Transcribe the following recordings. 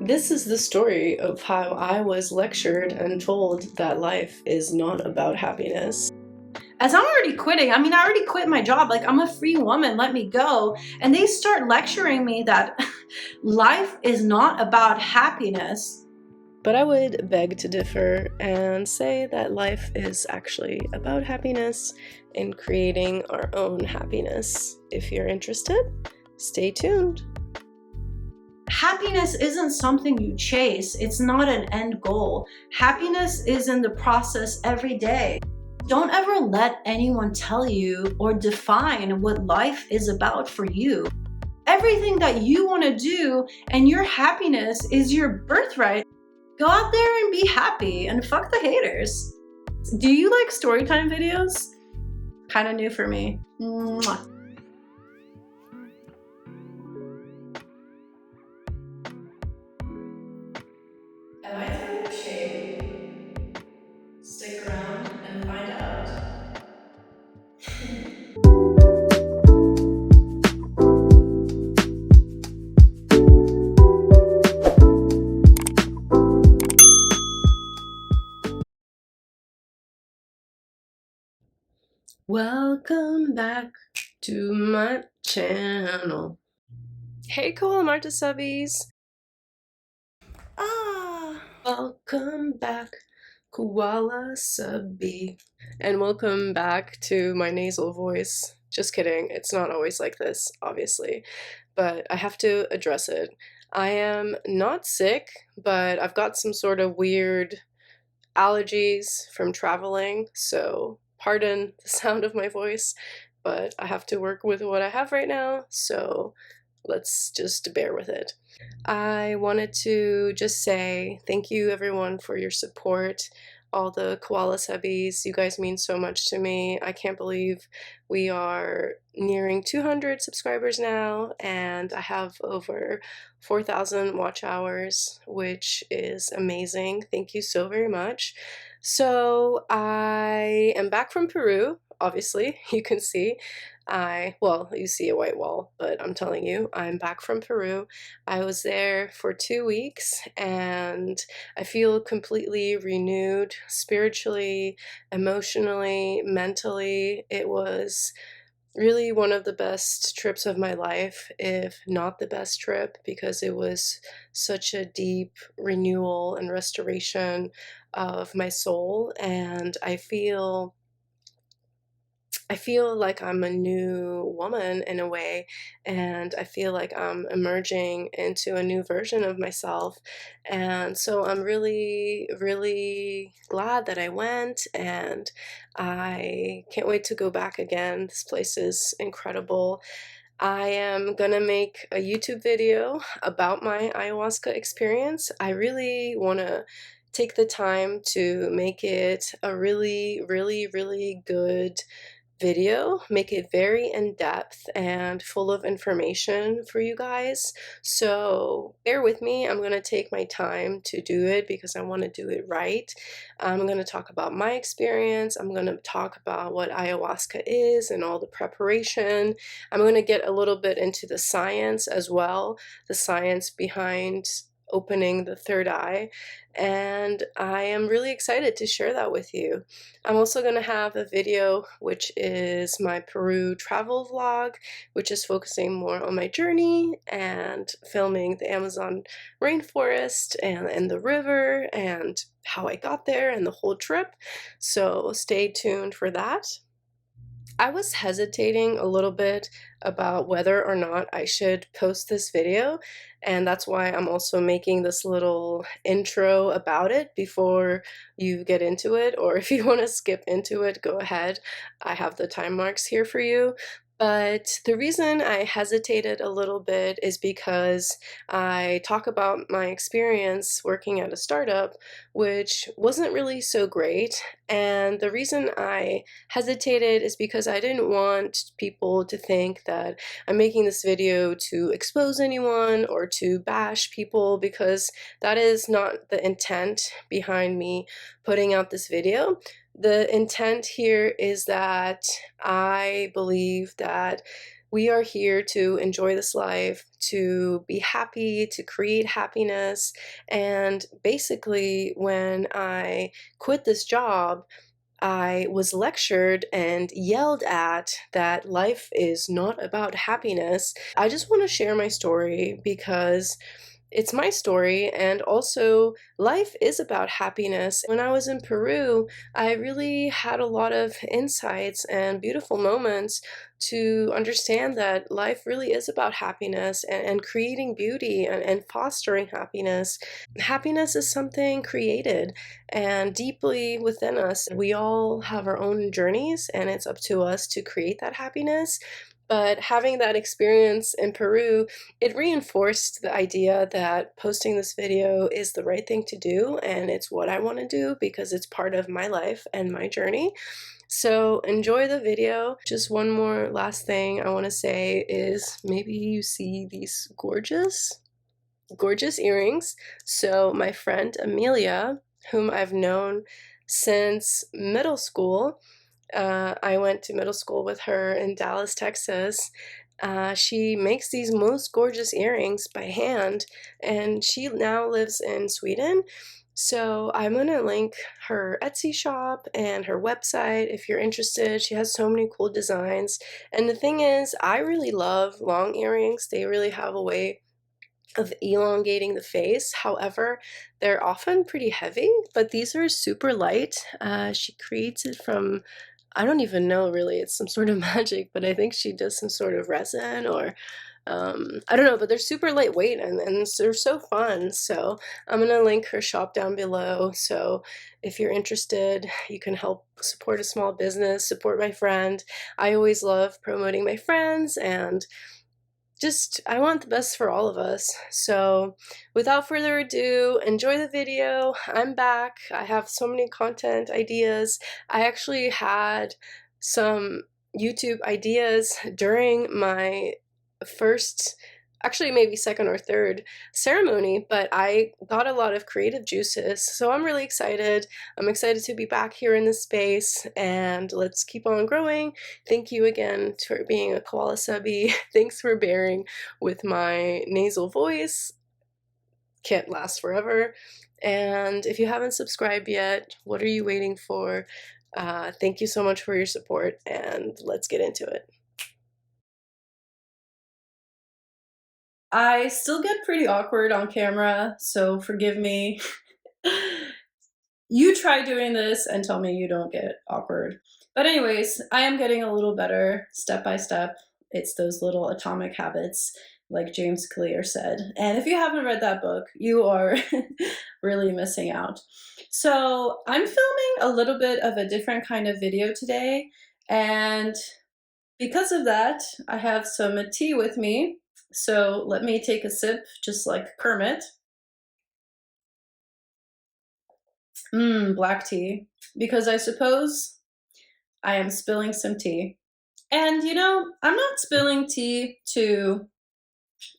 This is the story of how I was lectured and told that life is not about happiness. As I'm already quitting, I already quit my job, like I'm a free woman, let me go. And they start lecturing me that life is not about happiness. But I would beg to differ and say that life is actually about happiness and creating our own happiness. If you're interested, stay tuned. Happiness isn't something you chase, it's not an end goal. Happiness is in the process every day. Don't ever let anyone tell you or define what life is about for you. Everything that you want to do and your happiness is your birthright. Go out there and be happy and fuck the haters. Do you like storytime videos? Kind of new for me. Mwah. Am I turning shade? Stick around and find out. Welcome back to my channel. Hey KoalaSubbies! Welcome back, KoalaSubbie. And welcome back to my nasal voice. Just kidding, it's not always like this, obviously, but I have to address it. I am not sick, but I've got some sort of weird allergies from traveling, so pardon the sound of my voice, but I have to work with what I have right now, so let's just bear with it. I wanted to just say thank you everyone for your support, all the KoalaSubbies. You guys mean so much to me. I can't believe we are nearing 200 subscribers now, and I have over 4,000 watch hours, which is amazing. Thank you so very much. So I am back from Peru, obviously, you can see. Well, you see a white wall, but I'm telling you, I'm back from Peru. I was there for 2 weeks and I feel completely renewed spiritually, emotionally, mentally. It was really one of the best trips of my life, if not the best trip, because it was such a deep renewal and restoration of my soul, and I feel like I'm a new woman in a way, and I feel like I'm emerging into a new version of myself. And so I'm really, really glad that I went, and I can't wait to go back again. This place is incredible. I am gonna make a YouTube video about my ayahuasca experience. I really want to take the time to make it a really, really, really good video, make it very in-depth and full of information for you guys. So bear with me. I'm going to take my time to do it because I want to do it right. I'm going to talk about my experience. I'm going to talk about what ayahuasca is and all the preparation. I'm going to get a little bit into the science as well, the science behind opening the third eye, and I am really excited to share that with you. I'm also going to have a video which is my Peru travel vlog, which is focusing more on my journey and filming the Amazon rainforest and the river and how I got there and the whole trip, so stay tuned for that. I was hesitating a little bit about whether or not I should post this video, and that's why I'm also making this little intro about it before you get into it, or if you want to skip into it, go ahead. I have the time marks here for you. But the reason I hesitated a little bit is because I talk about my experience working at a startup, which wasn't really so great. And the reason I hesitated is because I didn't want people to think that I'm making this video to expose anyone or to bash people, because that is not the intent behind me putting out this video. The intent here is that I believe that we are here to enjoy this life, to be happy, to create happiness. And basically, when I quit this job, I was lectured and yelled at that life is not about happiness. I just want to share my story because it's my story, and also life is about happiness. When I was in Peru, I really had a lot of insights and beautiful moments to understand that life really is about happiness and creating beauty and fostering happiness. Happiness is something created and deeply within us. We all have our own journeys, and it's up to us to create that happiness. But having that experience in Peru, it reinforced the idea that posting this video is the right thing to do, and it's what I want to do because it's part of my life and my journey. So enjoy the video. Just one more last thing I want to say is maybe you see these gorgeous earrings. So my friend Amelia, whom I've known since middle school, I went to middle school with her in Dallas, Texas. She makes these most gorgeous earrings by hand, and she now lives in Sweden. So I'm gonna link her Etsy shop and her website if you're interested. She has so many cool designs. And the thing is, I really love long earrings. They really have a way of elongating the face. However, they're often pretty heavy, but these are super light. She creates it from, I don't even know really, it's some sort of magic, but I think she does some sort of resin or I don't know, but they're super lightweight and they're so fun. So I'm gonna link her shop down below. So if you're interested, you can help support a small business, support my friend. I always love promoting my friends, and just, I want the best for all of us. So without further ado, enjoy the video. I'm back. I have so many content ideas. I actually had some YouTube ideas during my first, actually maybe second or third ceremony, but I got a lot of creative juices. So I'm really excited. I'm excited to be back here in this space, and let's keep on growing. Thank you again for being a koala subby. Thanks for bearing with my nasal voice. Can't last forever. And if you haven't subscribed yet, what are you waiting for? Thank you so much for your support, and let's get into it. I still get pretty awkward on camera, so forgive me. You try doing this and tell me you don't get awkward. But anyways, I am getting a little better step by step. It's those little atomic habits, like James Clear said. And if you haven't read that book, you are really missing out. So I'm filming a little bit of a different kind of video today. And because of that, I have some tea with me. So let me take a sip, just like Kermit. Black tea. Because I suppose I am spilling some tea. And you know, I'm not spilling tea to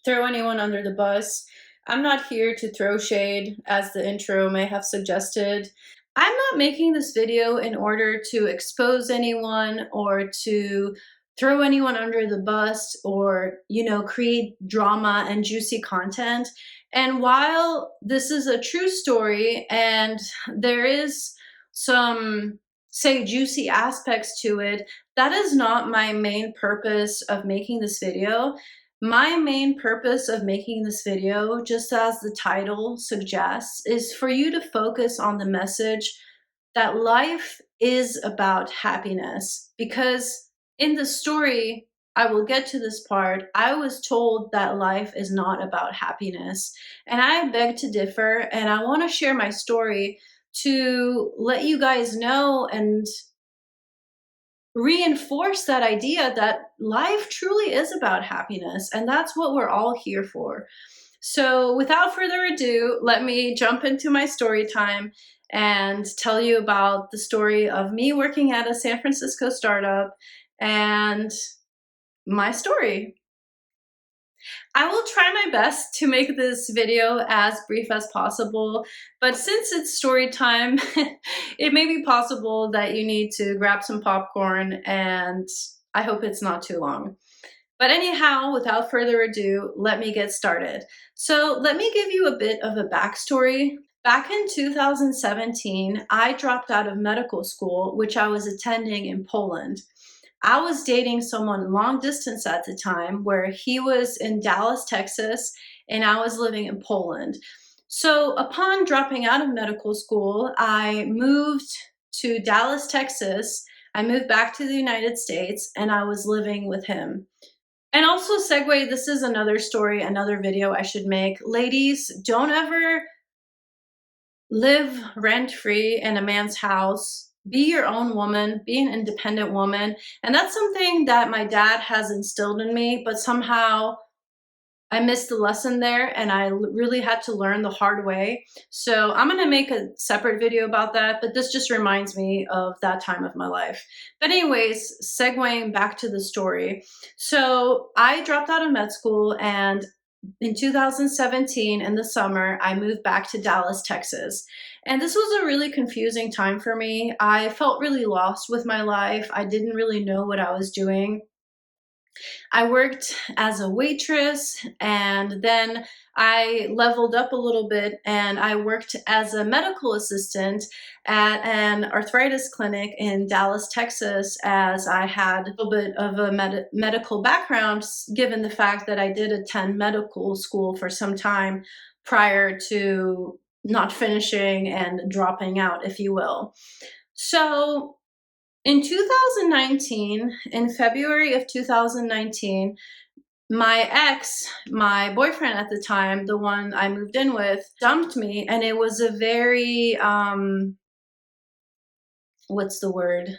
throw anyone under the bus. I'm not here to throw shade, as the intro may have suggested. I'm not making this video in order to expose anyone or to throw anyone under the bus or, you know, create drama and juicy content. And while this is a true story and there is some, say, juicy aspects to it, that is not my main purpose of making this video. My main purpose of making this video, just as the title suggests, is for you to focus on the message that life is about happiness. Because in the story, I will get to this part, I was told that life is not about happiness. And I beg to differ, and I want to share my story to let you guys know and reinforce that idea that life truly is about happiness, and that's what we're all here for. So without further ado, let me jump into my story time and tell you about the story of me working at a San Francisco startup and my story. I will try my best to make this video as brief as possible, but since it's story time, it may be possible that you need to grab some popcorn, and I hope it's not too long. But anyhow, without further ado, let me get started. So let me give you a bit of a backstory. Back in 2017, I dropped out of medical school, which I was attending in Poland. I was dating someone long distance at the time where he was in Dallas, Texas, and I was living in Poland. So upon dropping out of medical school, I moved to Dallas, Texas. I moved back to the United States and I was living with him. And also, segue, this is another story, another video I should make. Ladies, don't ever live rent-free in a man's house. Be your own woman, be an independent woman. And that's something that my dad has instilled in me, but somehow I missed the lesson there and I really had to learn the hard way. So I'm gonna make a separate video about that, but this just reminds me of that time of my life. But anyways, segueing back to the story. So I dropped out of med school, and in 2017 in the summer, I moved back to Dallas, Texas. And this was a really confusing time for me. I felt really lost with my life. I didn't really know what I was doing. I worked as a waitress, and then I leveled up a little bit and I worked as a medical assistant at an arthritis clinic in Dallas, Texas, as I had a little bit of a medical background, given the fact that I did attend medical school for some time prior to not finishing and dropping out, if you will. So in 2019, in February of 2019, my ex, my boyfriend at the time, the one I moved in with, dumped me, and it was a very, what's the word?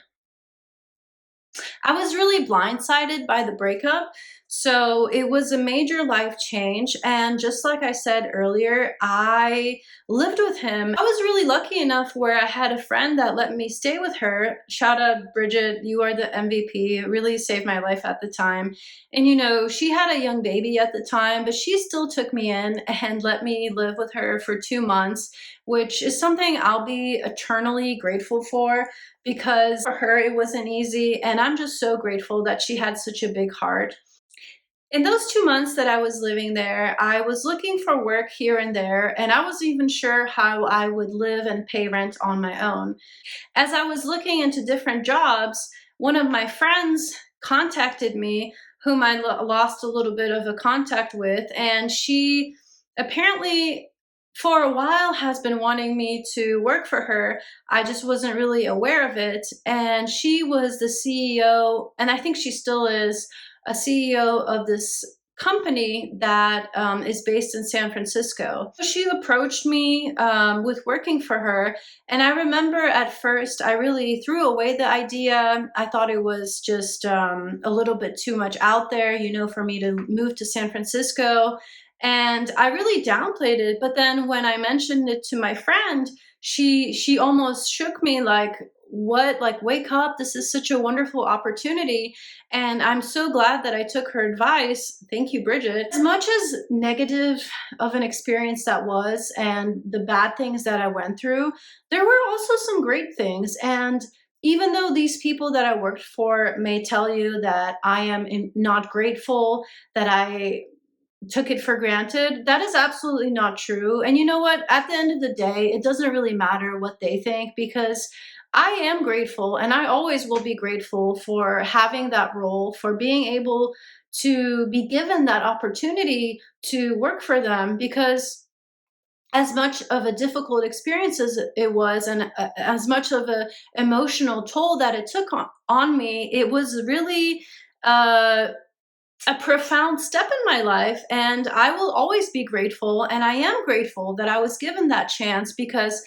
I was really blindsided by the breakup. So it was a major life change. And just like I said earlier, I lived with him. I was really lucky enough where I had a friend that let me stay with her. Shout out, Bridget, you are the MVP. It really saved my life at the time. And you know, she had a young baby at the time, but she still took me in and let me live with her for 2 months, which is something I'll be eternally grateful for, because for her it wasn't easy, and I'm just so grateful that she had such a big heart. In those 2 months that I was living there, I was looking for work here and there, and I wasn't even sure how I would live and pay rent on my own. As I was looking into different jobs, one of my friends contacted me, whom I lost a little bit of a contact with, and she apparently for a while has been wanting me to work for her. I just wasn't really aware of it. And she was the CEO, and I think she still is a CEO of this company that is based in San Francisco. So she approached me with working for her, and I remember at first I really threw away the idea. I thought it was just a little bit too much out there, you know, for me to move to San Francisco. And I really downplayed it. But then when I mentioned it to my friend, she almost shook me like, what, like, wake up, this is such a wonderful opportunity. And I'm so glad that I took her advice. Thank you, Bridget. As much as negative of an experience that was, and the bad things that I went through, there were also some great things. And even though these people that I worked for may tell you that I am not grateful, that I took it for granted, that is absolutely not true. And you know what? At the end of the day, it doesn't really matter what they think, because I am grateful, and I always will be grateful for having that role, for being able to be given that opportunity to work for them. Because as much of a difficult experience as it was, and as much of a emotional toll that it took on me, it was really a profound step in my life, and I will always be grateful, and I am grateful that I was given that chance, because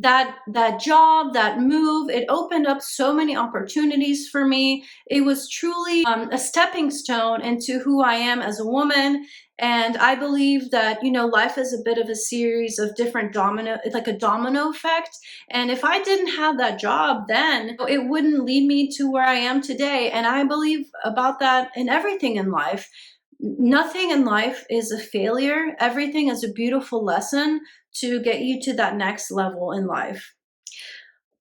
that job, that move, it opened up so many opportunities for me. It was truly a stepping stone into who I am as a woman. And I believe that, you know, life is a bit of a series of different it's like a domino effect. And if I didn't have that job then, it wouldn't lead me to where I am today. And I believe about that in everything in life. Nothing in life is a failure. Everything is a beautiful lesson to get you to that next level in life.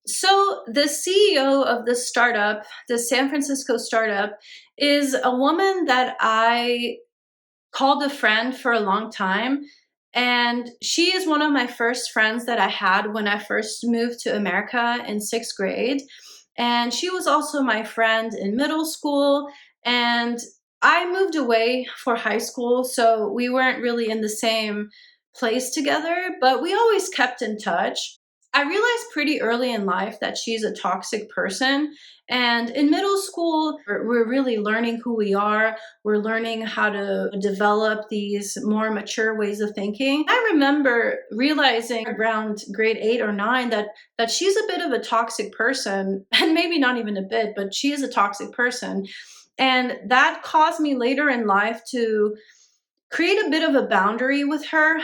So, the CEO of this startup, the San Francisco startup, is a woman that I called a friend for a long time. And she is one of my first friends that I had when I first moved to America in sixth grade. And she was also my friend in middle school. And I moved away for high school, so we weren't really in the same place together, but we always kept in touch. I realized pretty early in life that she's a toxic person. And in middle school, we're really learning who we are. We're learning how to develop these more mature ways of thinking. I remember realizing around grade 8 or 9 that she's a bit of a toxic person, and maybe not even a bit, but she is a toxic person. And that caused me later in life to create a bit of a boundary with her.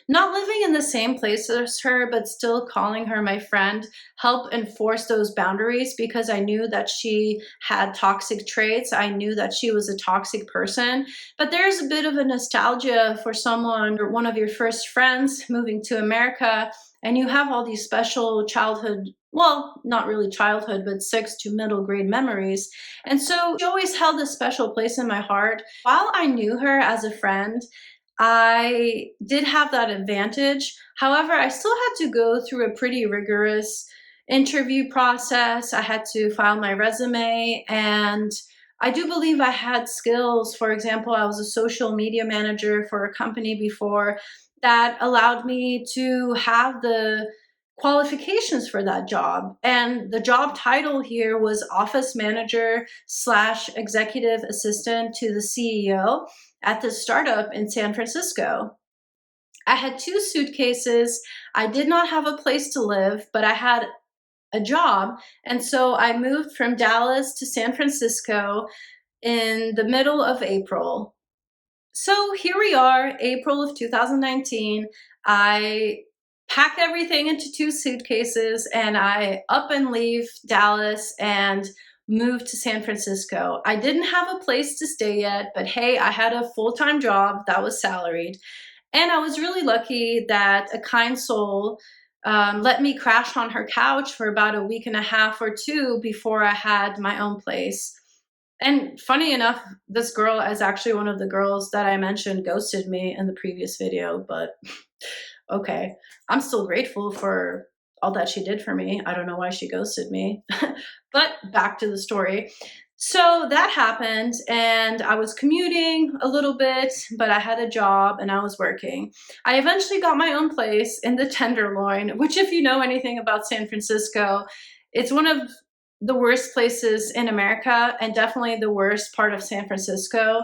Not living in the same place as her, but still calling her my friend, help enforce those boundaries because I knew that she had toxic traits. I knew that she was a toxic person. But there's a bit of a nostalgia for someone or one of your first friends moving to America, and you have all these special childhood, well, not really childhood, but sixth to middle grade memories. And so she always held a special place in my heart. While I knew her as a friend, I did have that advantage. However, I still had to go through a pretty rigorous interview process. I had to file my resume, and I do believe I had skills. For example, I was a social media manager for a company before that allowed me to have the qualifications for that job. And the job title here was office manager slash executive assistant to the CEO at this startup in San Francisco. I had 2 suitcases. I did not have a place to live, but I had a job. And so I moved from Dallas to San Francisco in the middle of April. So here we are, April of 2019. I pack everything into 2 suitcases and I up and leave Dallas and move to San Francisco. I didn't have a place to stay yet, but hey, I had a full-time job that was salaried. And I was really lucky that a kind soul let me crash on her couch for about a week and a half or two before I had my own place. And funny enough, this girl is actually one of the girls that I mentioned ghosted me in the previous video, but okay. I'm still grateful for all that she did for me. I don't know why she ghosted me. But back to the story. So that happened, and I was commuting a little bit, but I had a job and I was working. I eventually got my own place in the Tenderloin, which, if you know anything about San Francisco, it's one of the worst places in America and definitely the worst part of San Francisco.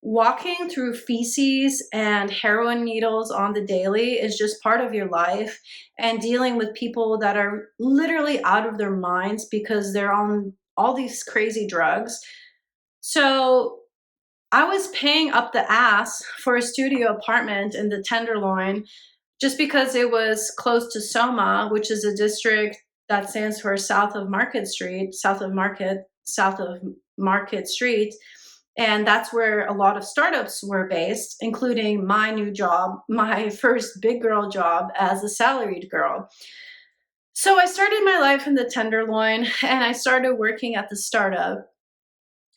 Walking through feces and heroin needles on the daily is just part of your life, and dealing with people that are literally out of their minds because they're on all these crazy drugs. So I was paying up the ass for a studio apartment in the Tenderloin just because it was close to Soma, which is a district that stands for South of Market Street. And that's where a lot of startups were based, including my new job, my first big girl job as a salaried girl. So I started my life in the Tenderloin and I started working at the startup.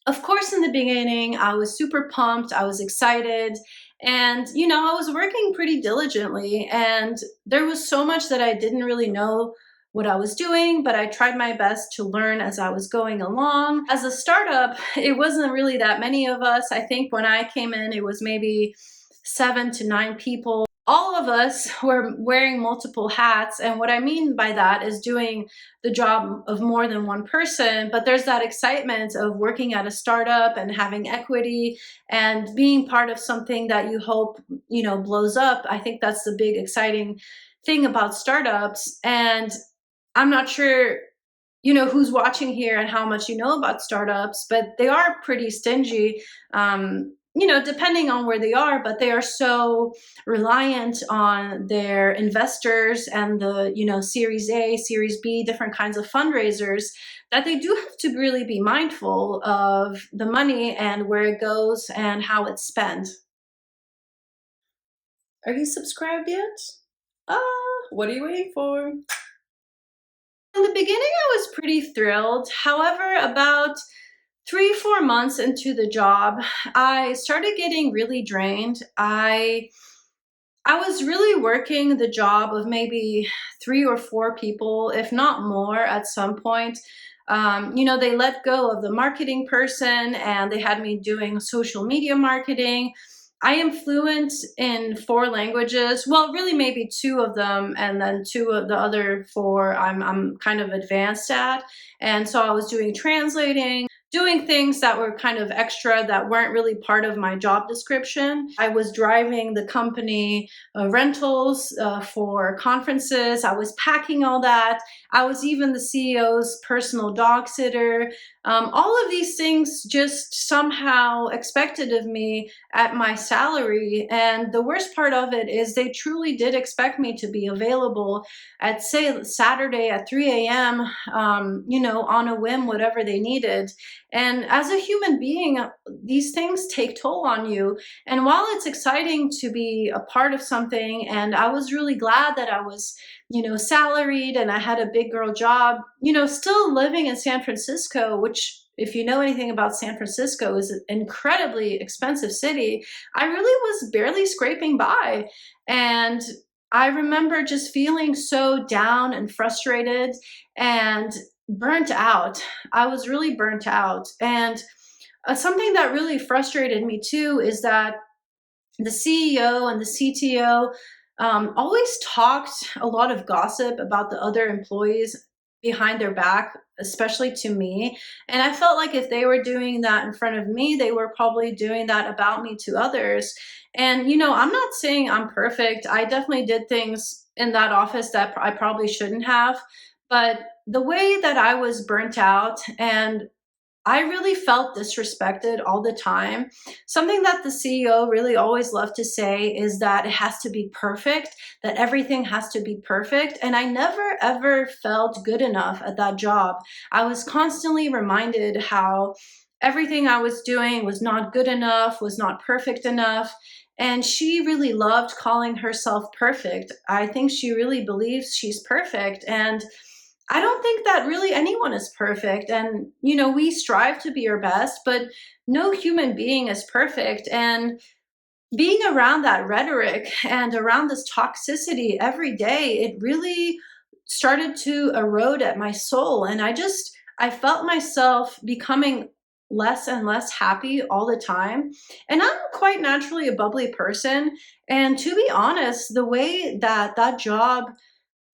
Of course, in the beginning, I was super pumped, I was excited, and I was working pretty diligently, and there was so much that I didn't really know what I was doing, but I tried my best to learn as I was going along. As a startup, it wasn't really that many of us. I think when I came in, it was maybe 7 to 9 people. All of us were wearing multiple hats, and what I mean by that is doing the job of more than one person, but there's that excitement of working at a startup and having equity and being part of something that you hope, blows up. I think that's the big exciting thing about startups. And I'm not sure, who's watching here and how much you know about startups, but they are pretty stingy. depending on where they are, but they are so reliant on their investors and the, Series A, Series B, different kinds of fundraisers, that they do have to really be mindful of the money and where it goes and how it's spent. Are you subscribed yet? What are you waiting for? In the beginning, I was pretty thrilled. However, about 3, 4 months into the job, I started getting really drained. I was really working the job of maybe 3 or 4 people, if not more, at some point. They let go of the marketing person and they had me doing social media marketing. I am fluent in 4 languages. Well, really, maybe 2 of them, and then 2 of the other 4 I'm kind of advanced at. And so I was doing translating, doing things that were kind of extra that weren't really part of my job description. I was driving the company rentals for conferences. I was packing all that. I was even the CEO's personal dog sitter. All of these things just somehow expected of me at my salary. And the worst part of it is they truly did expect me to be available at, say, Saturday at 3 a.m., on a whim, whatever they needed. And as a human being, these things take toll on you. And while it's exciting to be a part of something, and I was really glad that I was, salaried and I had a big girl job, still living in San Francisco, which, if you know anything about San Francisco, is an incredibly expensive city, I really was barely scraping by. And I remember just feeling so down and frustrated and burnt out. I was really burnt out. And something that really frustrated me too is that the CEO and the CTO always talked a lot of gossip about the other employees behind their back, especially to me. And I felt like if they were doing that in front of me, they were probably doing that about me to others. And, I'm not saying I'm perfect. I definitely did things in that office that I probably shouldn't have. But the way that I was burnt out, and I really felt disrespected all the time. Something that the CEO really always loved to say is that it has to be perfect, that everything has to be perfect. And I never ever felt good enough at that job. I was constantly reminded how everything I was doing was not good enough, was not perfect enough. And she really loved calling herself perfect. I think she really believes she's perfect. And I don't think that really anyone is perfect. And, we strive to be our best, but no human being is perfect. And being around that rhetoric and around this toxicity every day, it really started to erode at my soul. And I felt myself becoming less and less happy all the time. And I'm quite naturally a bubbly person. And to be honest, the way that that job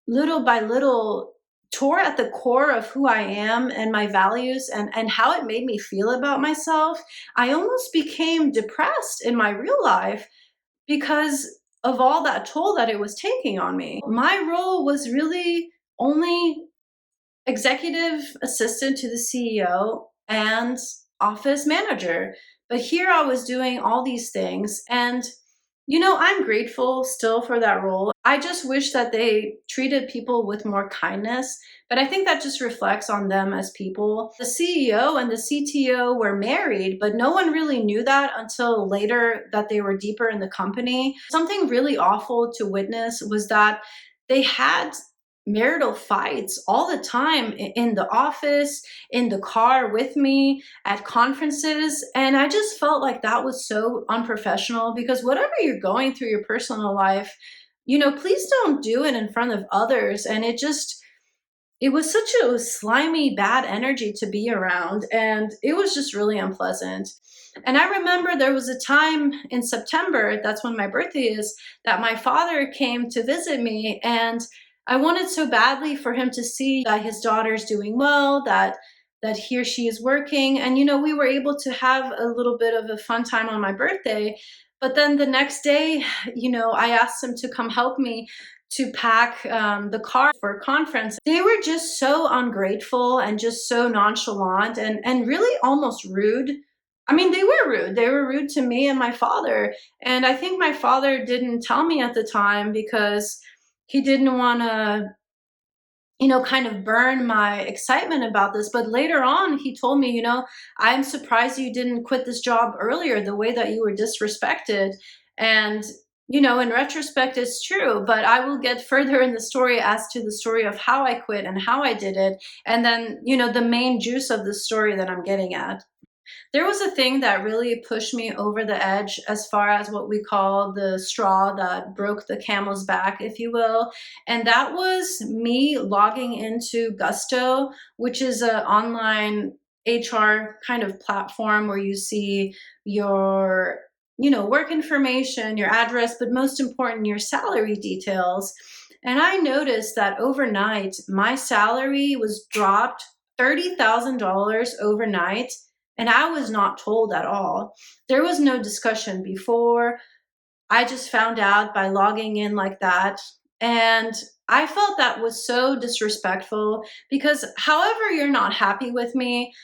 little by little tore at the core of who I am and my values and how it made me feel about myself, I almost became depressed in my real life because of all that toll that it was taking on me. My role was really only executive assistant to the CEO and office manager. But here I was doing all these things. And, I'm grateful still for that role. I just wish that they treated people with more kindness. But I think that just reflects on them as people. The CEO and the CTO were married, but no one really knew that until later that they were deeper in the company. Something really awful to witness was that they had marital fights all the time in the office, in the car with me, at conferences. And I just felt like that was so unprofessional because whatever you're going through your personal life, please don't do it in front of others. And it was such a slimy, bad energy to be around. And it was just really unpleasant. And I remember there was a time in September, that's when my birthday is, that my father came to visit me. And I wanted so badly for him to see that his daughter's doing well, that he or she is working. And, we were able to have a little bit of a fun time on my birthday. But then the next day, I asked him to come help me to pack the car for a conference. They were just so ungrateful and just so nonchalant and really almost rude I mean, they were rude. They were rude to me and my father. And I think my father didn't tell me at the time because he didn't want to, kind of burn my excitement about this. But later on, he told me, I'm surprised you didn't quit this job earlier, the way that you were disrespected. And, in retrospect, it's true. But I will get further in the story as to the story of how I quit and how I did it. And then, the main juice of the story that I'm getting at. There was a thing that really pushed me over the edge as far as what we call the straw that broke the camel's back, if you will. And that was me logging into Gusto, which is an online HR kind of platform where you see your work information, your address, but most important, your salary details. And I noticed that overnight, my salary was dropped $30,000 overnight, and I was not told at all. There was no discussion before. I just found out by logging in like that. And I felt that was so disrespectful because, however, you're not happy with me,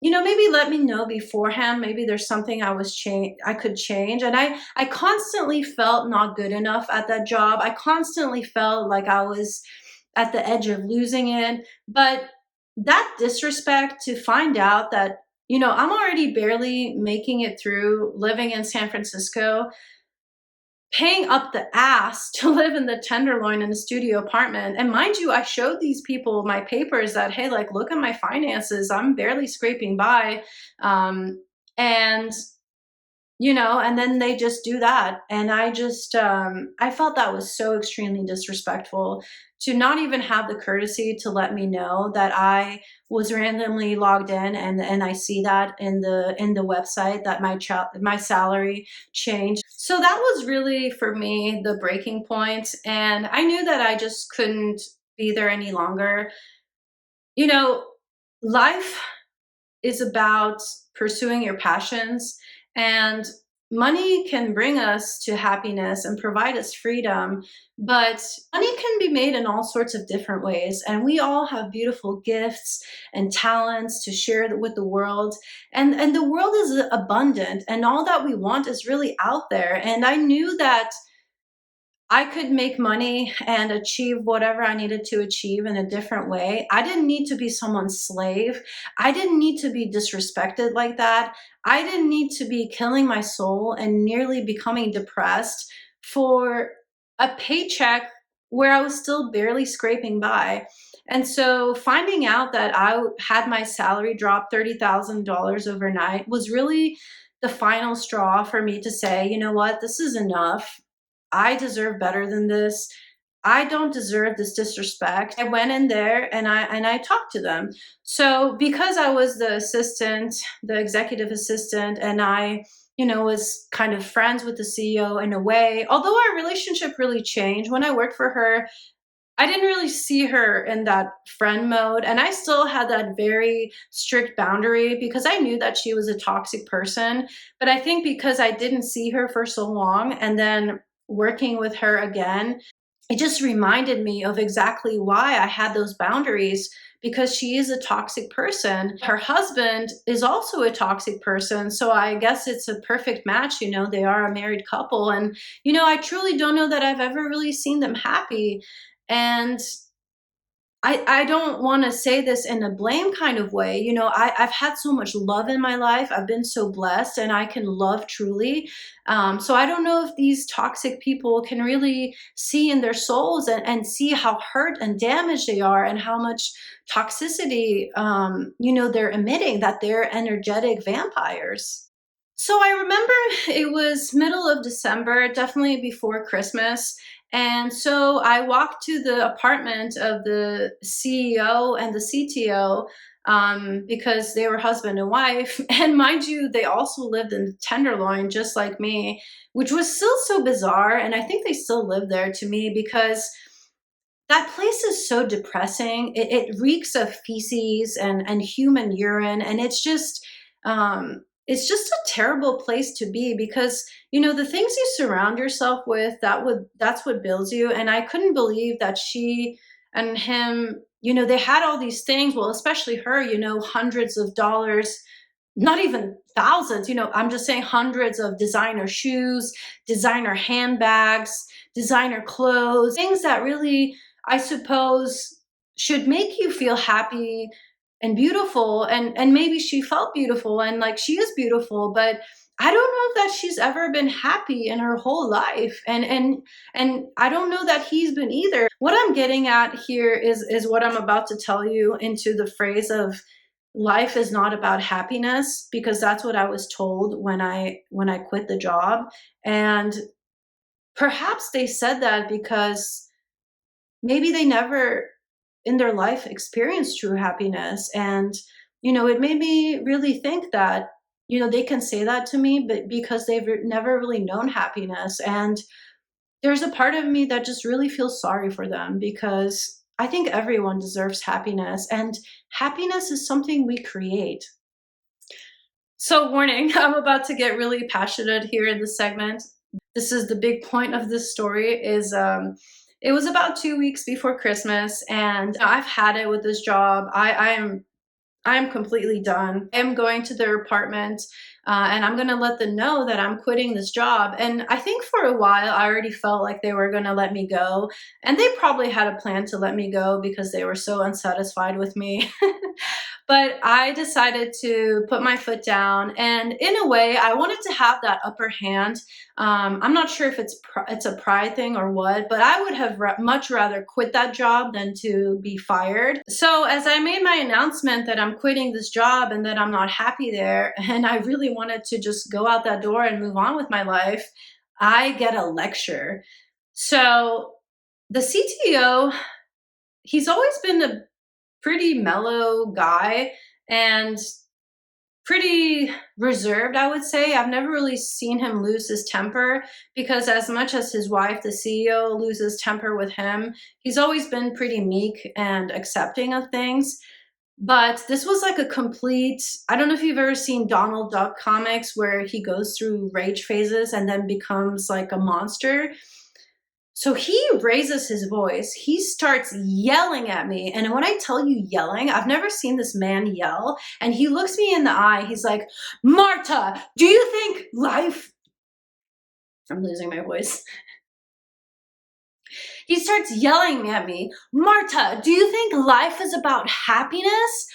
maybe let me know beforehand. Maybe there's something I could change. And I constantly felt not good enough at that job. I constantly felt like I was at the edge of losing it. But that disrespect, to find out that, I'm already barely making it through living in San Francisco, paying up the ass to live in the Tenderloin in a studio apartment. And mind you, I showed these people my papers that, hey, like, look at my finances. I'm barely scraping by. And and then they just do that. And I felt that was so extremely disrespectful, to not even have the courtesy to let me know that I was randomly logged in, and I see that in the website that my salary changed. So that was really for me the breaking point. And I knew that I just couldn't be there any longer. You know, life is about pursuing your passions, and money can bring us to happiness and provide us freedom, but money can be made in all sorts of different ways, and we all have beautiful gifts and talents to share with the world. And the world is abundant, and all that we want is really out there. And I knew that I could make money and achieve whatever I needed to achieve in a different way. I didn't need to be someone's slave. I didn't need to be disrespected like that. I didn't need to be killing my soul and nearly becoming depressed for a paycheck where I was still barely scraping by. And so finding out that I had my salary drop $30,000 overnight was really the final straw for me to say, you know what, this is enough. I deserve better than this. I don't deserve this disrespect. I went in there and I talked to them. So because I was the assistant, the executive assistant, and I, was kind of friends with the CEO in a way, although our relationship really changed when I worked for her, I didn't really see her in that friend mode. And I still had that very strict boundary because I knew that she was a toxic person. But I think because I didn't see her for so long, and then working with her again, it just reminded me of exactly why I had those boundaries, because she is a toxic person. Her husband is also a toxic person. So I guess it's a perfect match. They are a married couple. And, I truly don't know that I've ever really seen them happy. And I don't want to say this in a blame kind of way. I've had so much love in my life. I've been so blessed, and I can love truly. So I don't know if these toxic people can really see in their souls, and see how hurt and damaged they are, and how much toxicity, they're emitting, that they're energetic vampires. So I remember it was middle of December, definitely before Christmas. And so I walked to the apartment of the CEO and the CTO, because they were husband and wife. And mind you, they also lived in the Tenderloin, just like me, which was still so bizarre. And I think they still live there to me, because that place is so depressing. It reeks of feces and human urine, and it's just a terrible place to be, because the things you surround yourself with, that's what builds you. And I couldn't believe that she and him, they had all these things. Well, especially her, hundreds of dollars not even thousands, I'm just saying hundreds of designer shoes, designer handbags, designer clothes, things that really, I suppose, should make you feel happy and beautiful. And maybe she felt beautiful and like she is beautiful, but I don't know that she's ever been happy in her whole life. And I don't know that he's been either. What I'm getting at here is what I'm about to tell you, into the phrase of life is not about happiness, because that's what I was told when I quit the job. And perhaps they said that because maybe they never in their life experienced true happiness. And it made me really think that they can say that to me, but because they've never really known happiness. And there's a part of me that just really feels sorry for them, because I think everyone deserves happiness, and happiness is something we create. So, warning, I'm about to get really passionate here in this segment. This is the big point of this story. Is it was about 2 weeks before Christmas, and I've had it with this job. I'm completely done. I'm going to their apartment, and I'm going to let them know that I'm quitting this job. And I think for a while, I already felt like they were going to let me go. And they probably had a plan to let me go because they were so unsatisfied with me. But I decided to put my foot down, and in a way, I wanted to have that upper hand. I'm not sure if it's a pride thing or what, but I would have much rather quit that job than to be fired. So as I made my announcement that I'm quitting this job and that I'm not happy there, and I really wanted to just go out that door and move on with my life, I get a lecture. So the CTO, he's always been a pretty mellow guy and pretty reserved, I would say. I've never really seen him lose his temper, because as much as his wife, the CEO, loses temper with him, he's always been pretty meek and accepting of things. But this was like a complete, I don't know if you've ever seen Donald Duck comics where he goes through rage phases and then becomes like a monster. So he raises his voice. He starts yelling at me. And when I tell you yelling, I've never seen this man yell. And he looks me in the eye. He's like, Marta, do you think life... I'm losing my voice. He starts yelling at me, Marta, do you think life is about happiness?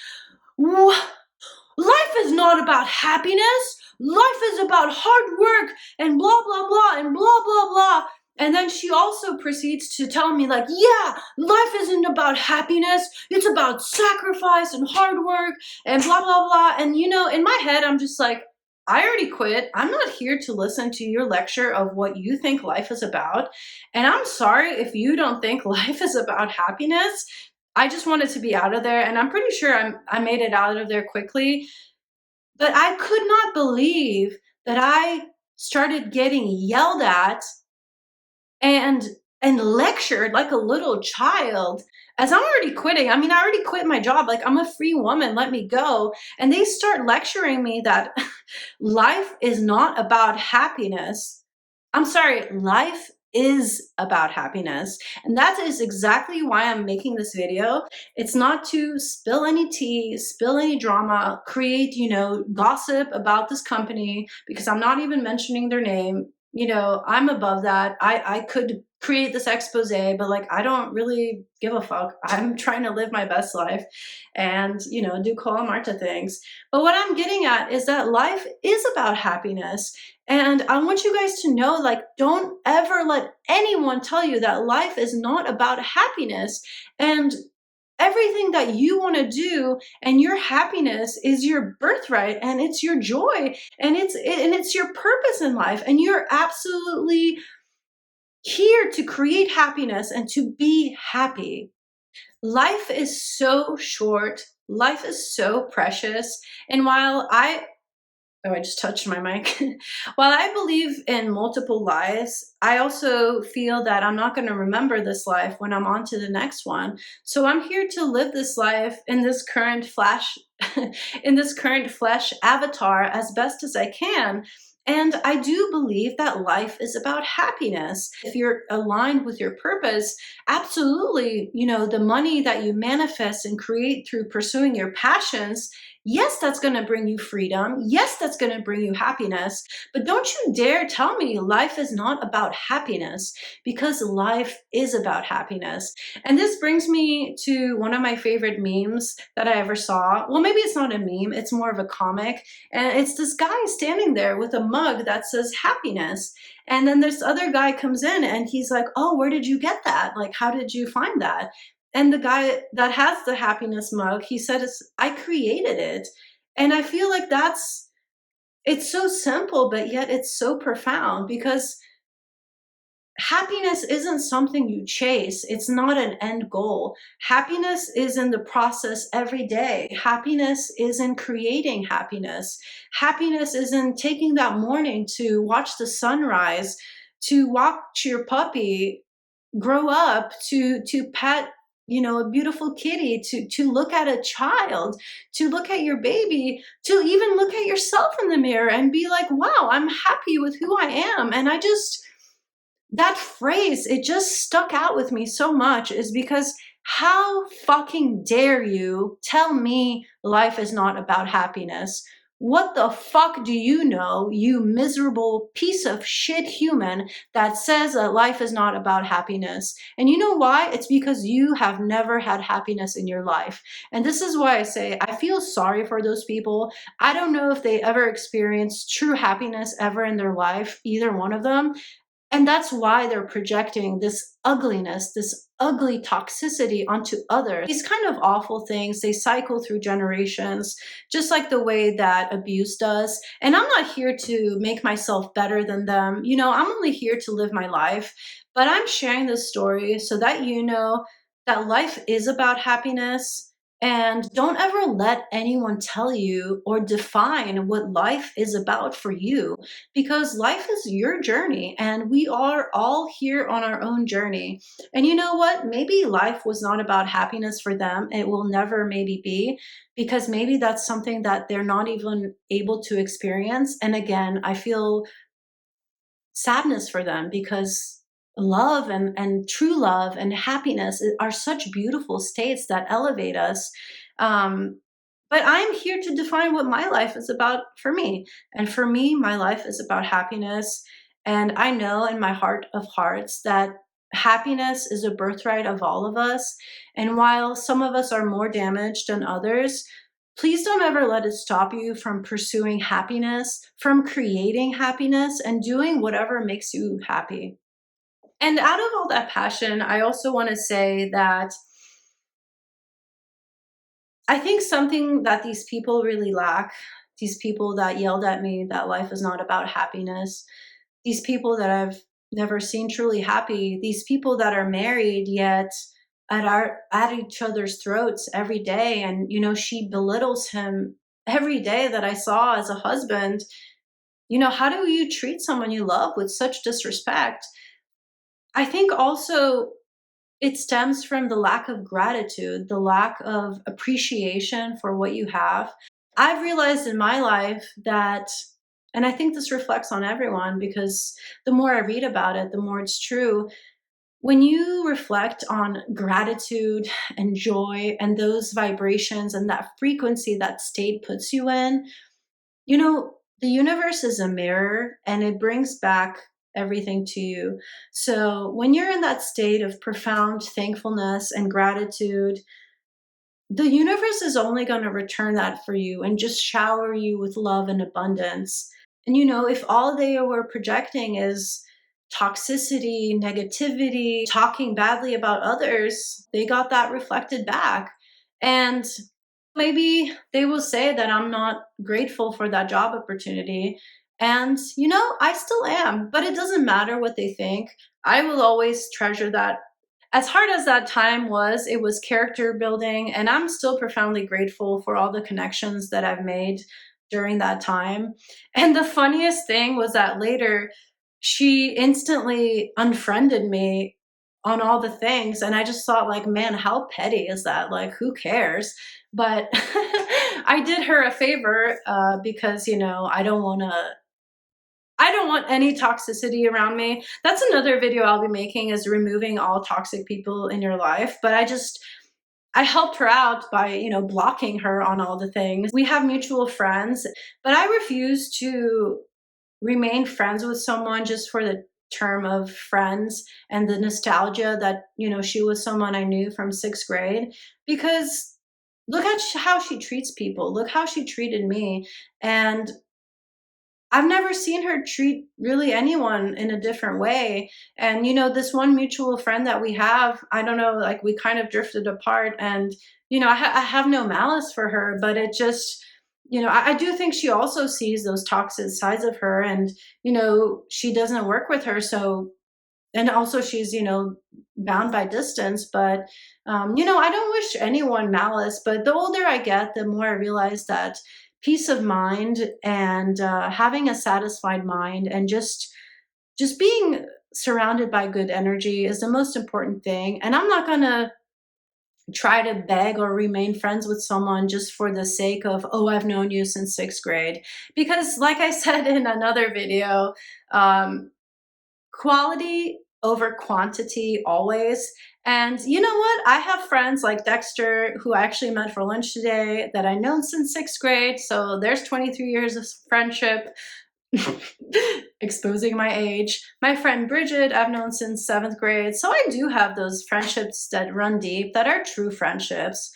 Life is not about happiness. Life is about hard work and blah, blah, blah, and blah, blah, blah. And then she also proceeds to tell me, like, yeah, life isn't about happiness. It's about sacrifice and hard work and blah, blah, blah. And, in my head, I'm just like, I already quit. I'm not here to listen to your lecture of what you think life is about. And I'm sorry if you don't think life is about happiness. I just wanted to be out of there. And I'm pretty sure I made it out of there quickly. But I could not believe that I started getting yelled at and lectured like a little child as I'm already quitting. I mean, I already quit my job. Like, I'm a free woman, let me go. And they start lecturing me that life is not about happiness. I'm sorry, life is about happiness. And that is exactly why I'm making this video. It's not to spill any tea, spill any drama, create, gossip about this company, because I'm not even mentioning their name. I'm above that. I could create this expose, but like, I don't really give a fuck. I'm trying to live my best life and, do Koala Marta things. But what I'm getting at is that life is about happiness. And I want you guys to know, like, don't ever let anyone tell you that life is not about happiness. And everything that you want to do and your happiness is your birthright, and it's your joy, and it's your purpose in life, and you're absolutely here to create happiness and to be happy. Life is so short. Life is so precious. And while I just touched my mic. While I believe in multiple lives, I also feel that I'm not going to remember this life when I'm on to the next one. So I'm here to live this life in this current in this current flesh avatar as best as I can. And I do believe that life is about happiness. If you're aligned with your purpose, absolutely, the money that you manifest and create through pursuing your passions Yes, that's going to bring you freedom. Yes, that's going to bring you happiness. But don't you dare tell me life is not about happiness, because life is about happiness. And this brings me to one of my favorite memes that I ever saw. Well, maybe it's not a meme, it's more of a comic. And it's this guy standing there with a mug that says happiness. And then this other guy comes in and he's like, "Oh, where did you get that? Like, how did you find that?" And the guy that has the happiness mug, he said, "I created it." And I feel like it's so simple, but yet it's so profound, because happiness isn't something you chase. It's not an end goal. Happiness is in the process every day. Happiness is in creating happiness. Happiness is in taking that morning to watch the sunrise, to watch your puppy grow up, to pet, you know, a beautiful kitty, to look at a child, to look at your baby, to even look at yourself in the mirror and be like, wow, I'm happy with who I am. And I just, that phrase, it just stuck out with me so much, is because how fucking dare you tell me life is not about happiness? What the fuck do you know, you miserable piece of shit human, that says that life is not about happiness? And you know why? It's because you have never had happiness in your life. And this is why I say I feel sorry for those people. I don't know if they ever experienced true happiness ever in their life, either one of them. And that's why they're projecting this ugliness, this ugly toxicity onto others. These kind of awful things, they cycle through generations, just like the way that abuse does. And I'm not here to make myself better than them. You know, I'm only here to live my life. But I'm sharing this story so that you know that life is about happiness. And don't ever let anyone tell you or define what life is about for you, because life is your journey and we are all here on our own journey. And you know what? Maybe life was not about happiness for them. It will never maybe be, because maybe that's something that they're not even able to experience. And again, I feel sadness for them, because love and true love and happiness are such beautiful states that elevate us. Um, but I'm here to define what my life is about for me. And for me, my life is about happiness. And I know in my heart of hearts that happiness is a birthright of all of us. And while some of us are more damaged than others, please don't ever let it stop you from pursuing happiness, from creating happiness, and doing whatever makes you happy. And out of all that passion, I also want to say that I think something that these people really lack, these people that yelled at me that life is not about happiness, these people that I've never seen truly happy, these people that are married yet at each other's throats every day, and you know, she belittles him every day that I saw as a husband. You know, how do you treat someone you love with such disrespect? I think also it stems from the lack of gratitude, the lack of appreciation for what you have. I've realized in my life that, and I think this reflects on everyone because the more I read about it, the more it's true. When you reflect on gratitude and joy and those vibrations and that frequency that state puts you in, you know, the universe is a mirror and it brings back everything to you. So when you're in that state of profound thankfulness and gratitude, the universe is only going to return that for you and just shower you with love and abundance. And you know, if all they were projecting is toxicity, negativity, talking badly about others, they got that reflected back. And maybe they will say that I'm not grateful for that job opportunity. And, you know, I still am, but it doesn't matter what they think. I will always treasure that. As hard as that time was, it was character building, and I'm still profoundly grateful for all the connections that I've made during that time. And the funniest thing was that later she instantly unfriended me on all the things, and I just thought like, man, how petty is that? Like, who cares? But I did her a favor because, you know, I don't want any toxicity around me. That's another video I'll be making, is removing all toxic people in your life. But I helped her out by, blocking her on all the things. We have mutual friends, but I refuse to remain friends with someone just for the term of friends and the nostalgia that, she was someone I knew from 6th grade, because look at how she treats people. Look how she treated me. And I've never seen her treat really anyone in a different way. And, this one mutual friend that we have, I don't know, like we kind of drifted apart. And, I have no malice for her, but it just, I do think she also sees those toxic sides of her, and, she doesn't work with her. So, and also she's, bound by distance. But, I don't wish anyone malice, but the older I get, the more I realize that peace of mind and having a satisfied mind and just being surrounded by good energy is the most important thing. And I'm not going to try to beg or remain friends with someone just for the sake of, oh, I've known you since 6th grade. Because like I said in another video, quality over quantity always. And you know what? I have friends like Dexter, who I actually met for lunch today, that I known since 6th grade. So there's 23 years of friendship. Exposing my age. My friend Bridget, I've known since 7th grade. So I do have those friendships that run deep, that are true friendships.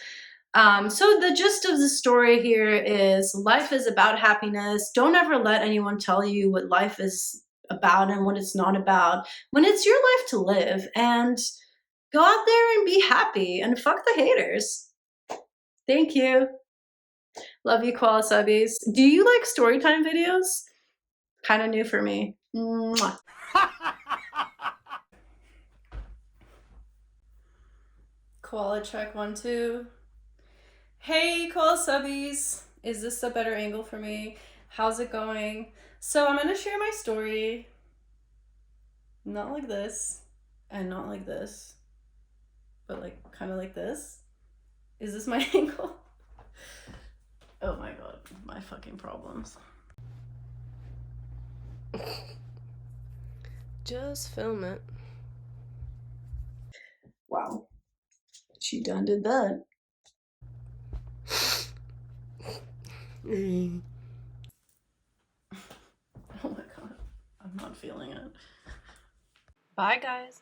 So the gist of the story here is life is about happiness. Don't ever let anyone tell you what life is about and what it's not about, when it's your life to live. And go out there and be happy and fuck the haters. Thank you. Love you, KoalaSubbies. Do you like storytime videos? Kind of new for me. Mwah. Koala check 1 2. Hey KoalaSubbies, is this a better angle for me? How's it going? So I'm gonna share my story. Not like this, and not like this, but like kind of like this. Is this my angle? Oh my god, my fucking problems. Just film it. Wow. She done did that. Oh my god, I'm not feeling it. Bye, guys.